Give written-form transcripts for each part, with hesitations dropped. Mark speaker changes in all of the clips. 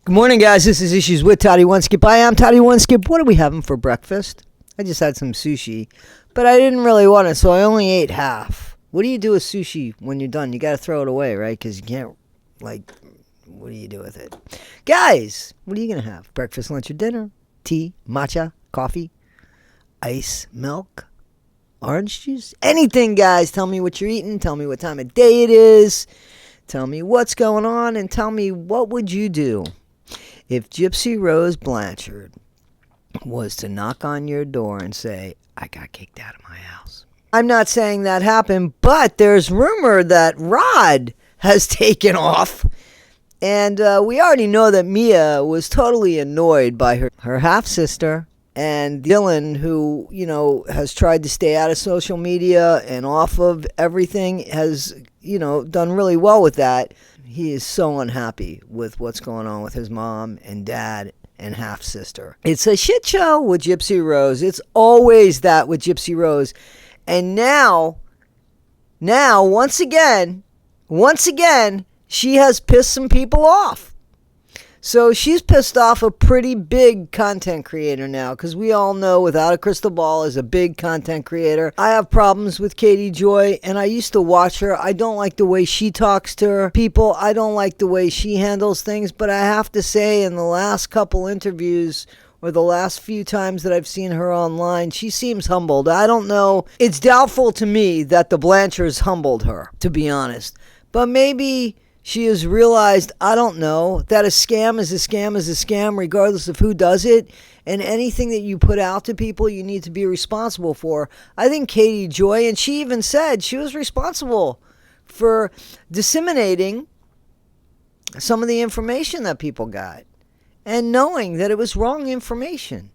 Speaker 1: Good morning, guys. This is Issues with Toddy One Skip. I am Toddy One Skip. What are we having for breakfast? I just had some sushi, but I didn't really want it, so I only ate half. What do you do with sushi when you're done? You got to throw it away, right? Because you can't, what do you do with it? Guys, what are you going to have? Breakfast, lunch, or dinner? Tea, matcha, coffee, ice, milk, orange juice? Anything, guys. Tell me what you're eating. Tell me what time of day it is. Tell me what's going on, and tell me what would you do if Gypsy Rose Blanchard was to knock on your door and say, I got kicked out of my house. I'm not saying that happened, but there's rumor that Rod has taken off. And we already know that Mia was totally annoyed by her half-sister. And Dylan, who, has tried to stay out of social media and off of everything, has, done really well with that. He is so unhappy with what's going on with his mom and dad and half-sister. It's a shit show with Gypsy Rose. It's always that with Gypsy Rose. And now, once again, she has pissed some people off. So she's pissed off a pretty big content creator now, because we all know Without a Crystal Ball is a big content creator. I have problems with Katie Joy, and I used to watch her. I don't like the way she talks to her people. I don't like the way she handles things, but I have to say in the last couple interviews or the last few times that I've seen her online, she seems humbled. I don't know. It's doubtful to me that the Blanchards humbled her, to be honest. But maybe she has realized, I don't know, that a scam is a scam is a scam regardless of who does it. And anything that you put out to people, you need to be responsible for. I think Katie Joy, and she even said she was responsible for disseminating some of the information that people got and knowing that it was wrong information.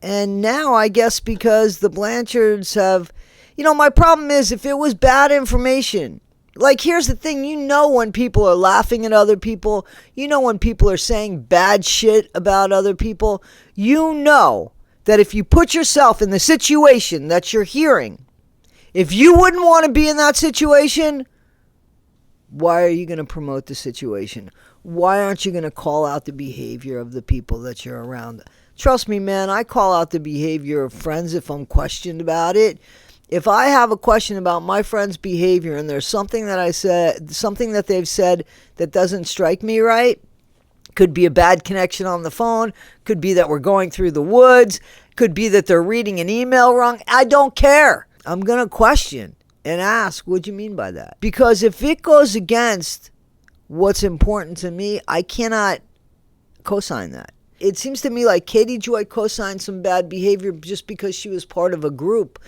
Speaker 1: And now I guess because the Blanchards have, my problem is if it was bad information. Like, here's the thing, when people are laughing at other people, when people are saying bad shit about other people, that if you put yourself in the situation that you're hearing, if you wouldn't want to be in that situation, why are you going to promote the situation? Why aren't you going to call out the behavior of the people that you're around? Trust me, man, I call out the behavior of friends if I'm questioned about it. If I have a question about my friend's behavior and there's something that I said, something that they've said that doesn't strike me right, could be a bad connection on the phone, could be that we're going through the woods, could be that they're reading an email wrong. I don't care. I'm going to question and ask, what do you mean by that? Because if it goes against what's important to me, I cannot co-sign that. It seems to me like Katie Joy co-signed some bad behavior just because she was part of a group,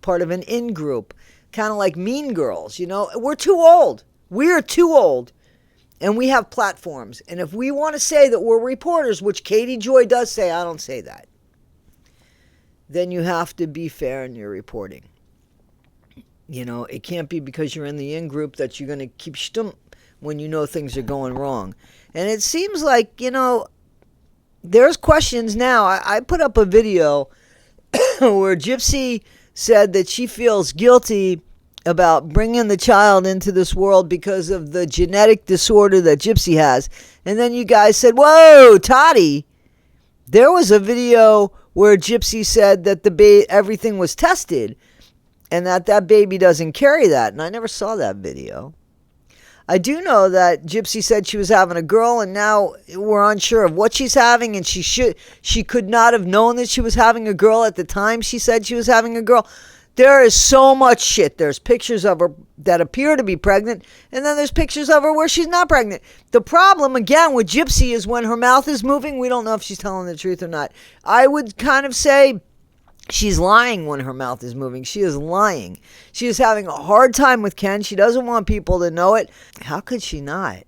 Speaker 1: part of an in-group, kind of like Mean Girls, We're too old. We're too old. And we have platforms. And if we want to say that we're reporters, which Katie Joy does say, I don't say that, then you have to be fair in your reporting. It can't be because you're in the in-group that you're going to keep stump when things are going wrong. And it seems like, there's questions now. I put up a video where Gypsy said that she feels guilty about bringing the child into this world because of the genetic disorder that Gypsy has. And then you guys said, whoa, Toddy, there was a video where Gypsy said that everything was tested and that baby doesn't carry that. And I never saw that video. I do know that Gypsy said she was having a girl, and now we're unsure of what she's having, and she could not have known that she was having a girl at the time she said she was having a girl. There is so much shit. There's pictures of her that appear to be pregnant, and then there's pictures of her where she's not pregnant. The problem, again, with Gypsy is when her mouth is moving, we don't know if she's telling the truth or not. I would kind of say she's lying when her mouth is moving. She is lying. She is having a hard time with Ken. She doesn't want people to know it. How could she not?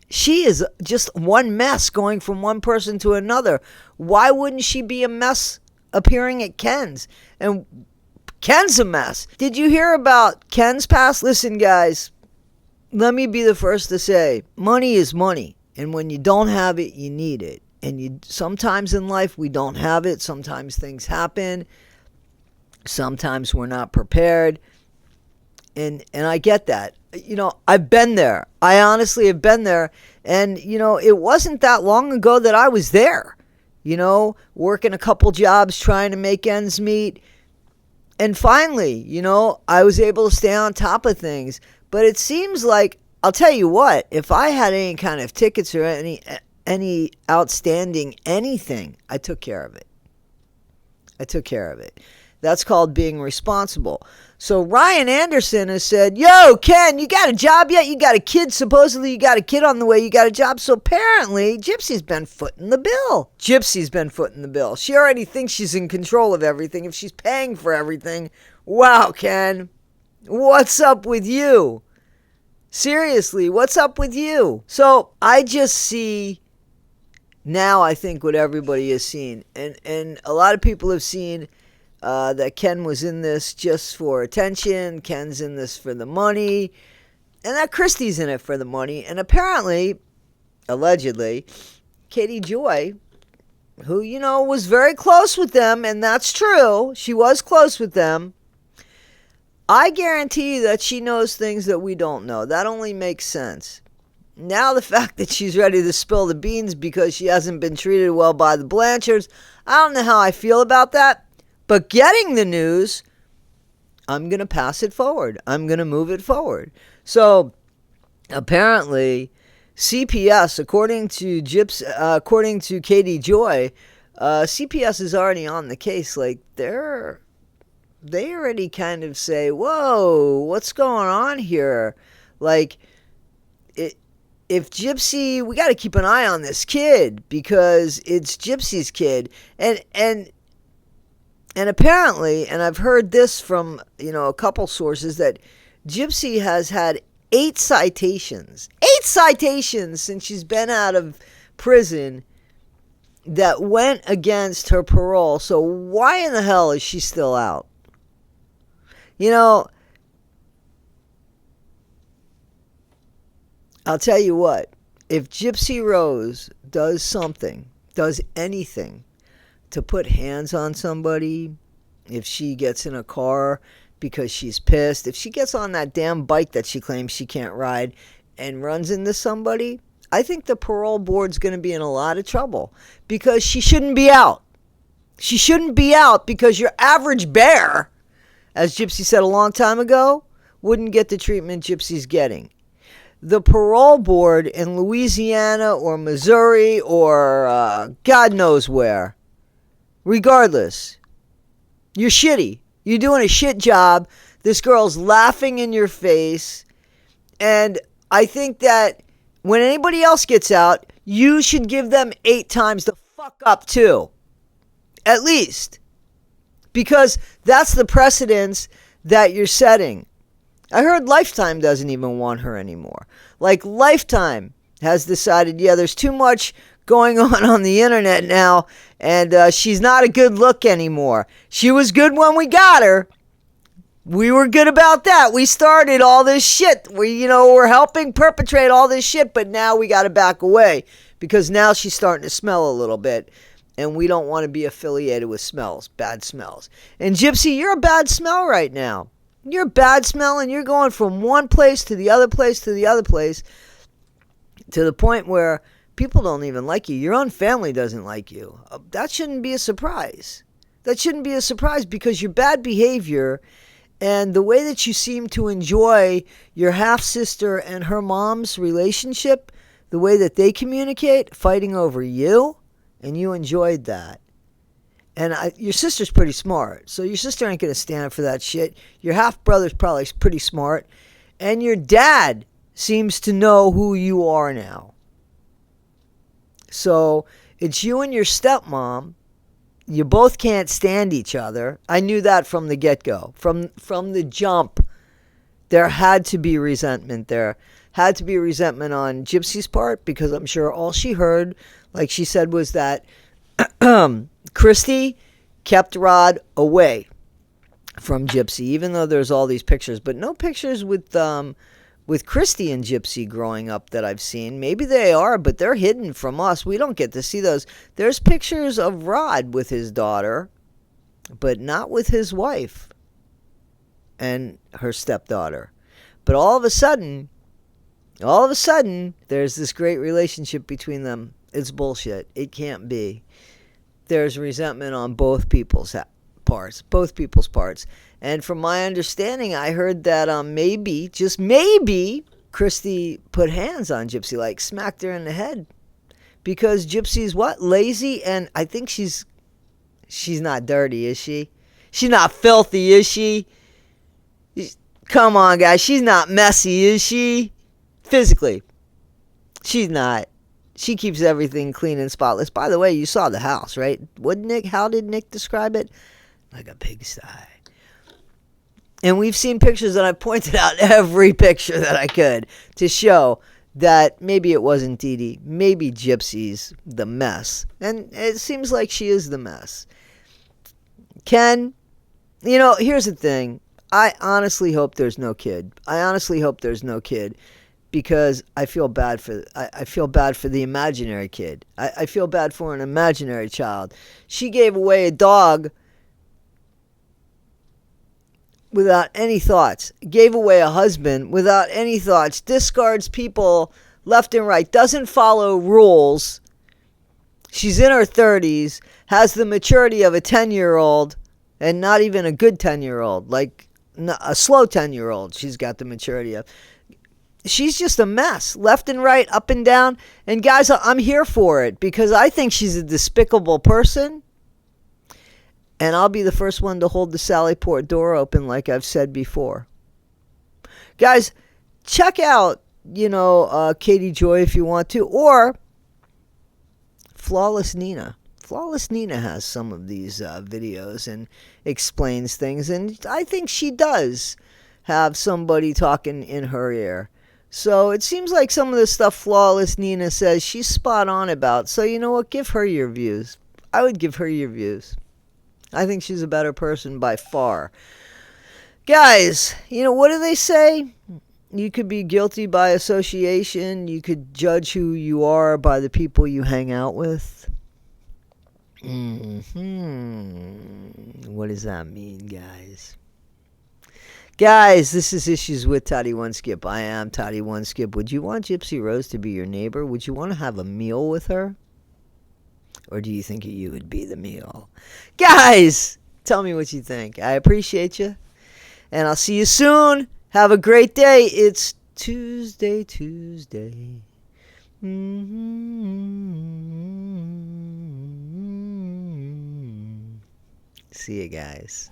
Speaker 1: She is just one mess going from one person to another. Why wouldn't she be a mess appearing at Ken's? And Ken's a mess. Did you hear about Ken's past? Listen, guys, let me be the first to say, money is money. And when you don't have it, you need it. And sometimes in life we don't have it. Sometimes things happen. Sometimes we're not prepared. And I get that. I've been there. I honestly have been there. And, it wasn't that long ago that I was there, working a couple jobs, trying to make ends meet. And finally, I was able to stay on top of things. But it seems like, I'll tell you what, if I had any kind of tickets or any outstanding anything, I took care of it. That's called being responsible. So Ryan Anderson has said, yo, Ken, you got a job yet? You got a kid? Supposedly you got a kid on the way. You got a job. So apparently Gypsy's been footing the bill. She already thinks she's in control of everything. If she's paying for everything, wow, Ken, what's up with you? Seriously, what's up with you? So I just see now, I think, what everybody has seen. And a lot of people have seen that Ken was in this just for attention. Ken's in this for the money. And that Christy's in it for the money. And apparently, allegedly, Katie Joy, who, was very close with them, and that's true. She was close with them. I guarantee you that she knows things that we don't know. That only makes sense. Now the fact that she's ready to spill the beans because she hasn't been treated well by the Blanchards, I don't know how I feel about that. But getting the news, I'm going to pass it forward. I'm going to move it forward. So apparently CPS, according to Katie Joy, CPS is already on the case. Like they already kind of say, whoa, what's going on here? Like if Gypsy, we got to keep an eye on this kid because it's Gypsy's kid. And apparently, and I've heard this from, a couple sources, that Gypsy has had 8 citations since she's been out of prison that went against her parole. So why in the hell is she still out? I'll tell you what, if Gypsy Rose does anything to put hands on somebody, if she gets in a car because she's pissed, if she gets on that damn bike that she claims she can't ride and runs into somebody, I think the parole board's going to be in a lot of trouble because she shouldn't be out. She shouldn't be out because your average bear, as Gypsy said a long time ago, wouldn't get the treatment Gypsy's getting. The parole board in Louisiana or Missouri or God knows where, regardless, you're shitty. You're doing a shit job. This girl's laughing in your face. And I think that when anybody else gets out, you should give them 8 times the fuck up too. At least. Because that's the precedence that you're setting. I heard Lifetime doesn't even want her anymore. Like Lifetime has decided, there's too much going on the internet now, and she's not a good look anymore. She was good when we got her. We were good about that. We started all this shit. We're helping perpetrate all this shit, but now we got to back away because now she's starting to smell a little bit, and we don't want to be affiliated with bad smells. And Gypsy, you're a bad smell right now. You're a bad smell, and you're going from one place to the other place to the other place to the point where people don't even like you. Your own family doesn't like you. That shouldn't be a surprise. That shouldn't be a surprise because your bad behavior and the way that you seem to enjoy your half-sister and her mom's relationship, the way that they communicate, fighting over you, and you enjoyed that. And your sister's pretty smart, so your sister ain't going to stand for that shit. Your half-brother's probably pretty smart. And your dad seems to know who you are now. So it's you and your stepmom. You both can't stand each other. I knew that from the get-go. From the jump, there had to be resentment there. Had to be resentment on Gypsy's part because I'm sure all she heard, like she said, was that Christy kept Rod away from Gypsy, even though there's all these pictures. But no pictures with Christy and Gypsy growing up that I've seen. Maybe they are, but they're hidden from us. We don't get to see those. There's pictures of Rod with his daughter, but not with his wife and her stepdaughter. But all of a sudden, there's this great relationship between them. It's bullshit. It can't be. There's resentment on both people's parts. And from my understanding, I heard that maybe, just maybe, Christy put hands on Gypsy, like smacked her in the head. Because Gypsy's what? Lazy, and I think she's not dirty, is she? She's not filthy, is she? Come on, guys. She's not messy, is she? Physically. She's not. She keeps everything clean and spotless. By the way, you saw the house, right? How did Nick describe it? Like a pigsty. And we've seen pictures, and I've pointed out every picture that I could to show that maybe it wasn't Dee Dee. Maybe Gypsy's the mess. And it seems like she is the mess. Ken, here's the thing. I honestly hope there's no kid. Because I feel bad for the imaginary kid. I feel bad for an imaginary child. She gave away a dog without any thoughts. Gave away a husband without any thoughts. Discards people left and right. Doesn't follow rules. She's in her 30s. Has the maturity of a 10-year-old. And not even a good 10-year-old. Like a slow 10-year-old. She's got the maturity of. She's just a mess, left and right, up and down. And guys, I'm here for it because I think she's a despicable person. And I'll be the first one to hold the Sallyport door open like I've said before. Guys, check out, Katie Joy if you want to, or Flawless Nina. Flawless Nina has some of these videos and explains things. And I think she does have somebody talking in her ear. So it seems like some of the stuff Flawless Nina says she's spot on about. So you know what? Give her your views. I would give her your views. I think she's a better person by far. Guys, what do they say? You could be guilty by association. You could judge who you are by the people you hang out with. What does that mean, guys? Guys, this is Issues with Toddy One Skip. I am Toddy One Skip. Would you want Gypsy Rose to be your neighbor? Would you want to have a meal with her? Or do you think you would be the meal? Guys, tell me what you think. I appreciate you. And I'll see you soon. Have a great day. It's Tuesday. See you guys.